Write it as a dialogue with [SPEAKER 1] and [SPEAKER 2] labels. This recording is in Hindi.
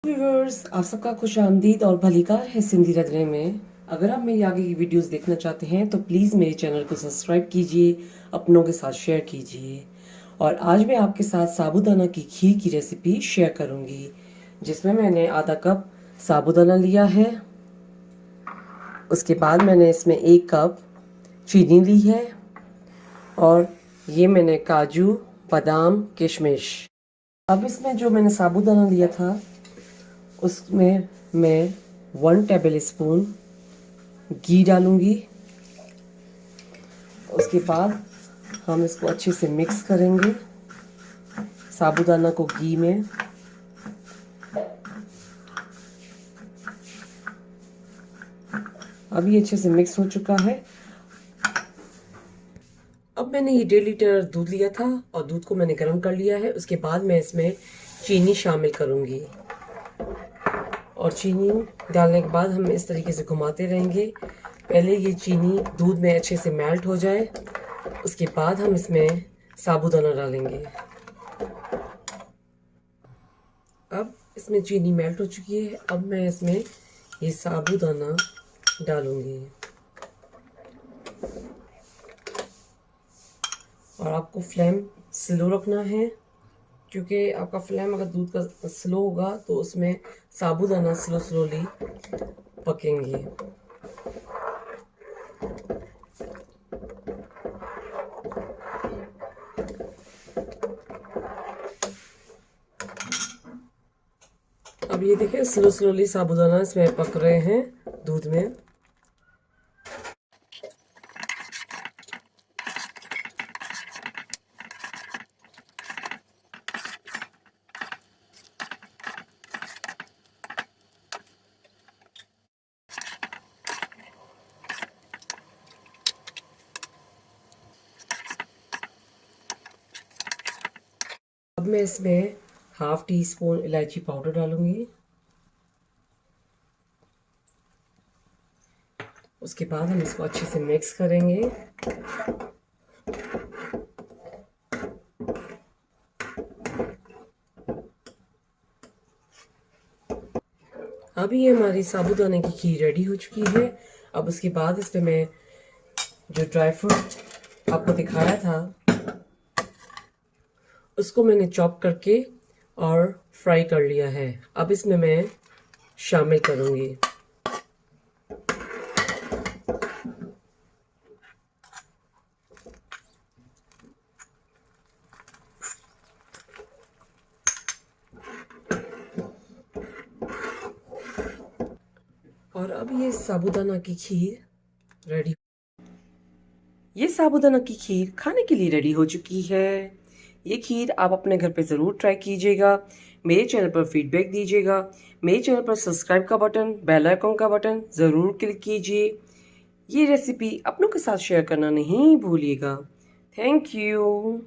[SPEAKER 1] व्यूअर्स, आप सबका खुश आमदीद और भलीकार है सिंधी रंधने में। अगर आप मेरी आगे की वीडियोस देखना चाहते हैं तो प्लीज़ मेरे चैनल को सब्सक्राइब कीजिए, अपनों के साथ शेयर कीजिए। और आज मैं आपके साथ साबूदाना की खीर की रेसिपी शेयर करूंगी, जिसमें मैंने आधा कप साबूदाना लिया है। उसके बाद मैंने इसमें 1 कप चीनी ली है और ये मैंने काजू, बादाम, किशमिश। अब इसमें जो मैंने साबूदाना लिया था उसमें मैं 1 टेबल स्पून घी डालूंगी। उसके बाद हम इसको अच्छे से मिक्स करेंगे साबूदाना को घी में। अब ये अच्छे से मिक्स हो चुका है। अब मैंने ये 1.5 लीटर दूध लिया था और दूध को मैंने गर्म कर लिया है। उसके बाद मैं इसमें चीनी शामिल करूंगी और चीनी डालने के बाद हम इस तरीके से घुमाते रहेंगे। पहले ये चीनी दूध में अच्छे से मेल्ट हो जाए, उसके बाद हम इसमें साबूदाना डालेंगे। अब इसमें चीनी मेल्ट हो चुकी है। अब मैं इसमें ये साबूदाना डालूंगी और आपको फ्लेम स्लो रखना है, क्योंकि आपका फ्लेम अगर दूध का स्लो होगा तो उसमें साबूदाना स्लोली पकेंगे। अब ये देखिए स्लोली साबूदाना इसमें पक रहे हैं दूध में। अब मैं इसमें 1/2 टीस्पून इलायची पाउडर डालूंगी। उसके बाद हम इसको अच्छे से मिक्स करेंगे। अभी हमारी साबूदाने की खीर रेडी हो चुकी है। अब उसके बाद इस पे मैं जो ड्राई फ्रूट आपको दिखाया था उसको मैंने चॉप करके और फ्राई कर लिया है। अब इसमें मैं शामिल करूंगी। और अब ये साबूदाना की खीर रेडी। ये साबूदाना की खीर खाने के लिए रेडी हो चुकी है। ये खीर आप अपने घर पे ज़रूर ट्राई कीजिएगा। मेरे चैनल पर फीडबैक दीजिएगा। मेरे चैनल पर सब्सक्राइब का बटन, बेल आइकन का बटन ज़रूर क्लिक कीजिए। ये रेसिपी अपनों के साथ शेयर करना नहीं भूलिएगा। Thank you.